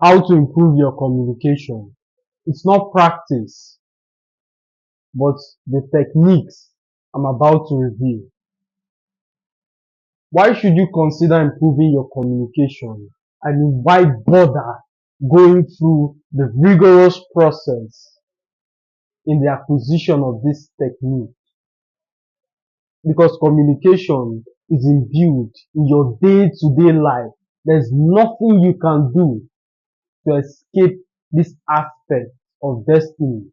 How to improve your communication. It's not practice, but the techniques I'm about to reveal. Why should you consider improving your communication and why bother going through the rigorous process in the acquisition of this technique? Because communication is imbued in your day-to-day life. There's nothing you can do to escape this aspect of destiny.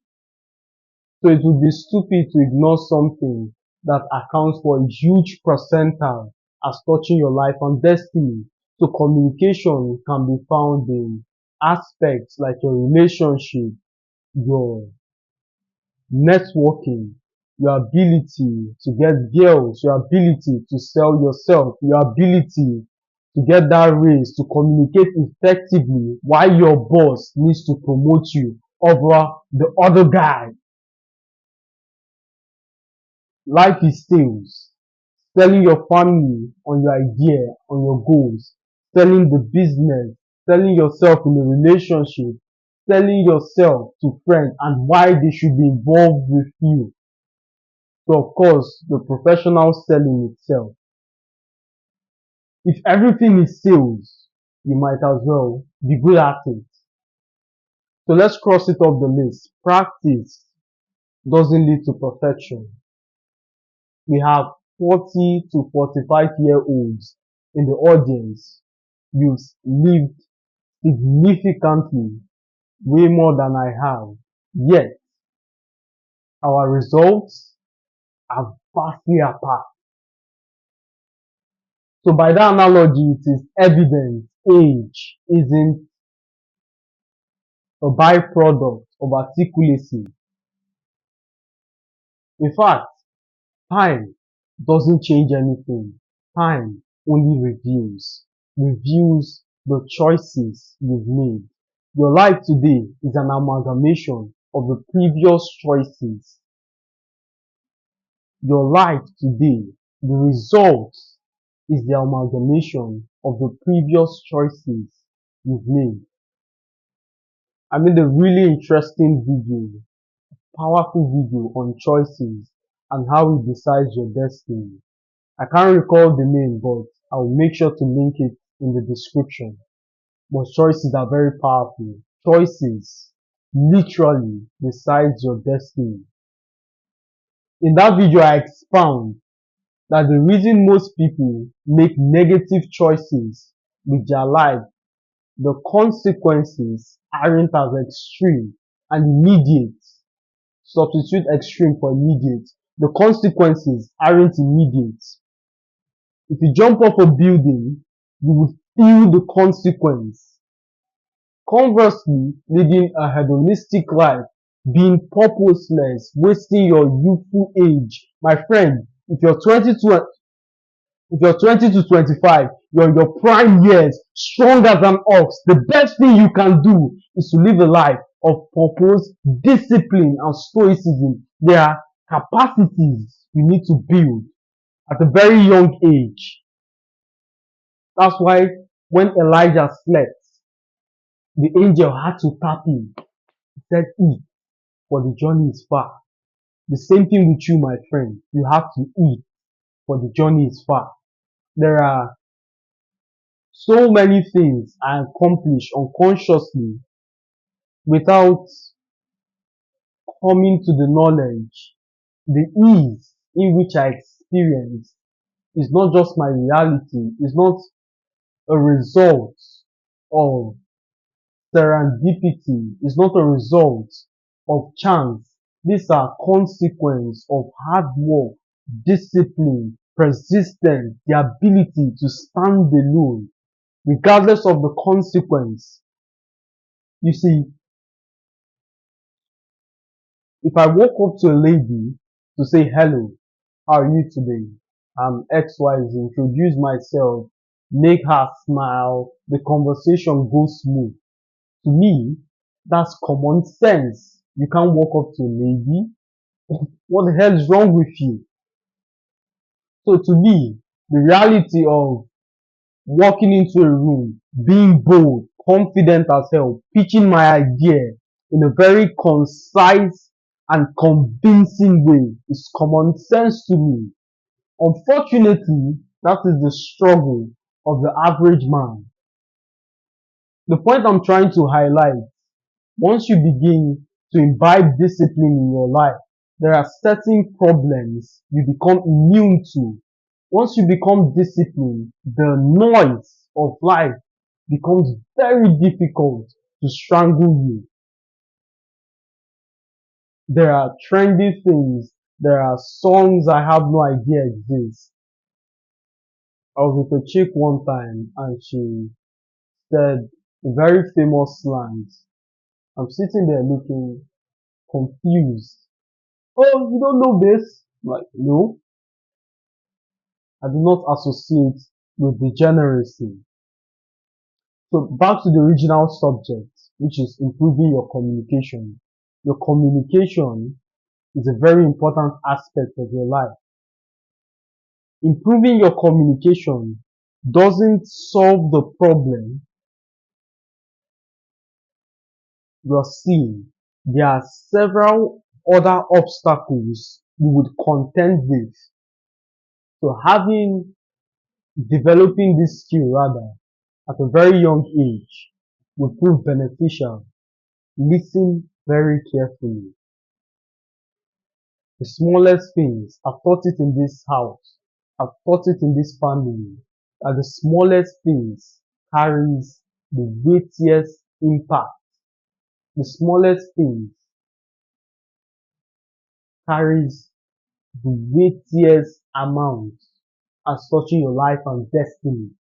So it would be stupid to ignore something that accounts for a huge percentile as touching your life and destiny. So communication can be found in aspects like your relationship, your networking, your ability to get girls, your ability to sell yourself, your ability to get that raise, to communicate effectively why your boss needs to promote you over the other guy. Life is sales. Selling your family on your idea, on your goals, selling the business, selling yourself in a relationship, selling yourself to friends and why they should be involved with you. So of course, the professional selling itself. If everything is sales, you might as well be good at it. So let's cross it off the list. Practice doesn't lead to perfection. We have 40 to 45-year-olds in the audience. You've lived significantly way more than I have. Yet, our results are vastly apart. So by that analogy, it is evident age isn't a byproduct of articulacy. In fact, time doesn't change anything. Time only reveals the choices you've made. Your life today is an amalgamation of the previous choices. Your life today, the result is the amalgamation of the previous choices you've made. I made a really interesting video, powerful video on choices and how it decides your destiny. I can't recall the name, but I'll make sure to link it in the description. But choices are very powerful. Choices literally decides your destiny. In that video, I expound that the reason most people make negative choices with their life, the consequences aren't as extreme and immediate. Substitute extreme for immediate. The consequences aren't immediate. If you jump off a building, you would feel the consequence. Conversely, living a hedonistic life, being purposeless, wasting your youthful age. My friend, if you're 20 to 25, you're in your prime years, strong as an ox, the best thing you can do is to live a life of purpose, discipline, and stoicism. There are capacities you need to build at a very young age. That's why when Elijah slept, the angel had to tap him. He said, eat, for the journey is far. The same thing with you, my friend. You have to eat, for the journey is far. There are so many things I accomplish unconsciously without coming to the knowledge. The ease in which I experience is not just my reality, it's not a result of serendipity, it's not a result of chance. These are consequence of hard work, discipline, persistence, the ability to stand alone, regardless of the consequence. You see, if I walk up to a lady to say hello, how are you today? I'm XYZ, introduce myself, make her smile, the conversation goes smooth. To me, that's common sense. You can't walk up to a lady. What the hell is wrong with you? So to me, the reality of walking into a room, being bold, confident as hell, pitching my idea in a very concise and convincing way. It's common sense to me. Unfortunately, that is the struggle of the average man. The point I'm trying to highlight, once you begin to imbibe discipline in your life, there are certain problems you become immune to. Once you become disciplined, the noise of life becomes very difficult to strangle you. There are trendy things, there are songs I have no idea exist. I was with a chick one time and she said a very famous slang. I'm sitting there looking confused. Oh, you don't know this? I'm like, no, I do not associate with degeneracy. So back to the original subject, which is improving your communication. Your communication is a very important aspect of your life. Improving your communication doesn't solve the problem you're seeing. There are several other obstacles you would contend with. So developing this skill rather at a very young age would prove beneficial. Listen very carefully. The smallest things, I've taught it in this house, I've taught it in this family, that the smallest things carries the weightiest impact. The smallest things carries the weightiest amount as touching your life and destiny.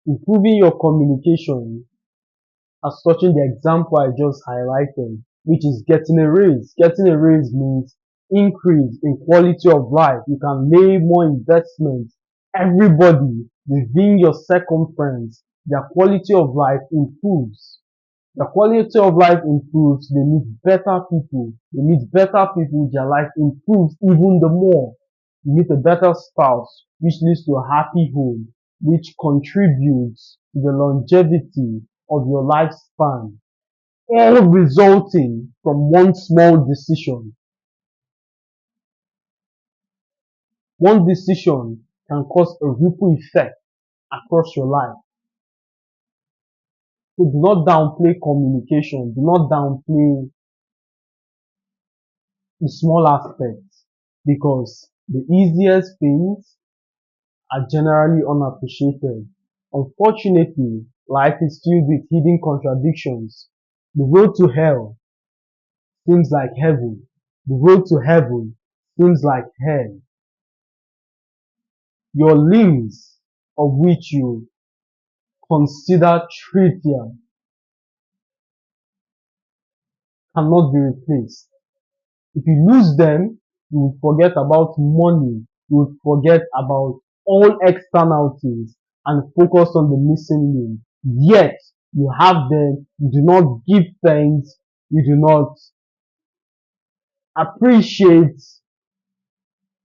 Improving your communication as touching the example I just highlighted, which is getting a raise. Getting a raise means increase in quality of life. You can lay more investment. Everybody within your circumference, their quality of life improves. The quality of life improves. They meet better people. They meet better people. Their life improves even the more. You meet a better spouse, which leads to a happy home, which contributes to the longevity of your lifespan, all resulting from one small decision. One decision can cause a ripple effect across your life. So do not downplay communication. Do not downplay the small aspects, because the easiest things are generally unappreciated. Unfortunately, life is filled with hidden contradictions. The road to hell seems like heaven. The road to heaven seems like hell. Your limbs, of which you consider trivial, cannot be replaced. If you lose them, you will forget about money, you will forget about all externalities and focus on the missing limb. Yet, you have them, you do not give thanks, you do not appreciate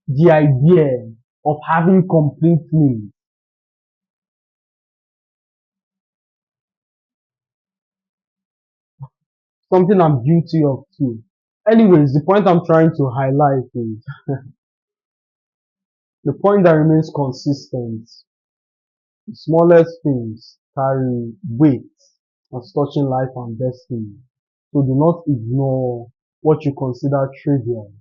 the idea of having complete limbs. Something I'm guilty of too. Anyways, the point I'm trying to highlight is the point that remains consistent. The smallest things carry weight as touching life and destiny. So do not ignore what you consider trivial.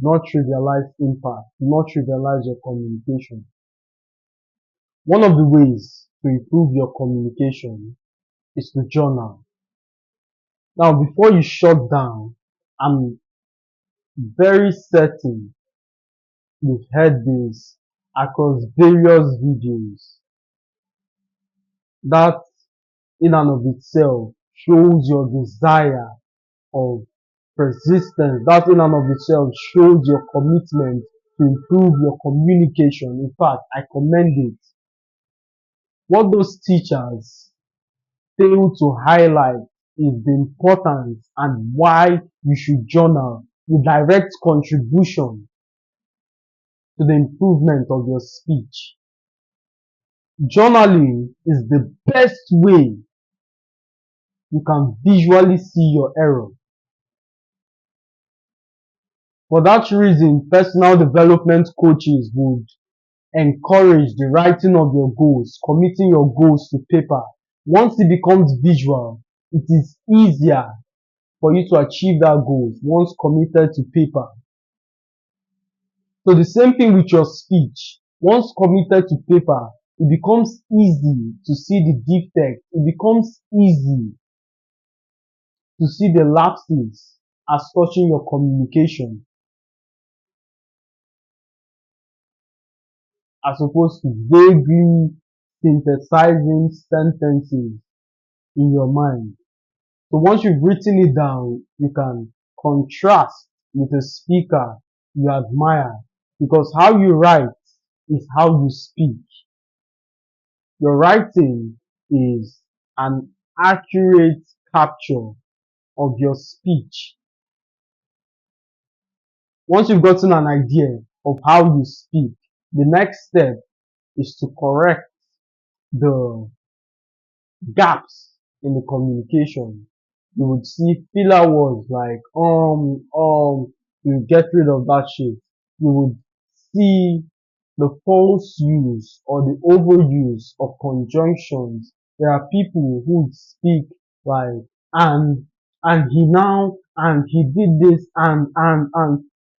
Do not trivialize impact. Do not trivialize your communication. One of the ways to improve your communication is to journal. Now, before you shut down, I'm very certain you've heard this across various videos. That in and of itself shows your desire of persistence. That in and of itself shows your commitment to improve your communication. In fact, I commend it. What those teachers fail to highlight is the importance and why you should journal, the direct contribution to the improvement of your speech. Journaling is the best way you can visually see your error. For that reason, personal development coaches would encourage the writing of your goals, committing your goals to paper. Once it becomes visual, it is easier for you to achieve that goal once committed to paper. So the same thing with your speech. Once committed to paper, it becomes easy to see the defect. It becomes easy to see the lapses as touching your communication, as opposed to vaguely synthesizing sentences in your mind. So once you've written it down, you can contrast with a speaker you admire, because how you write is how you speak. Your writing is an accurate capture of your speech. Once you've gotten an idea of how you speak, the next step is to correct the gaps in the communication. You would see filler words like you get rid of that shit. You would see the false use or the overuse of conjunctions. There are people who speak like and and he now and he did this and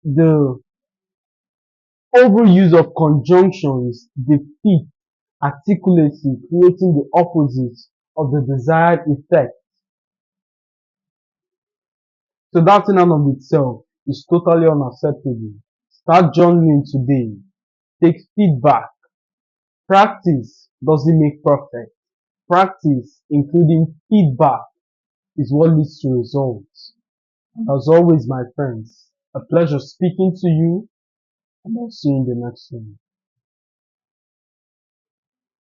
the overuse of conjunctions defeat articulacy, creating the opposite of the desired effect. So that in and of itself is totally unacceptable. Start journaling today. Take feedback. Practice doesn't make perfect. Practice, including feedback, is what leads to results. And as always, my friends, a pleasure speaking to you, and I'll see you in the next one.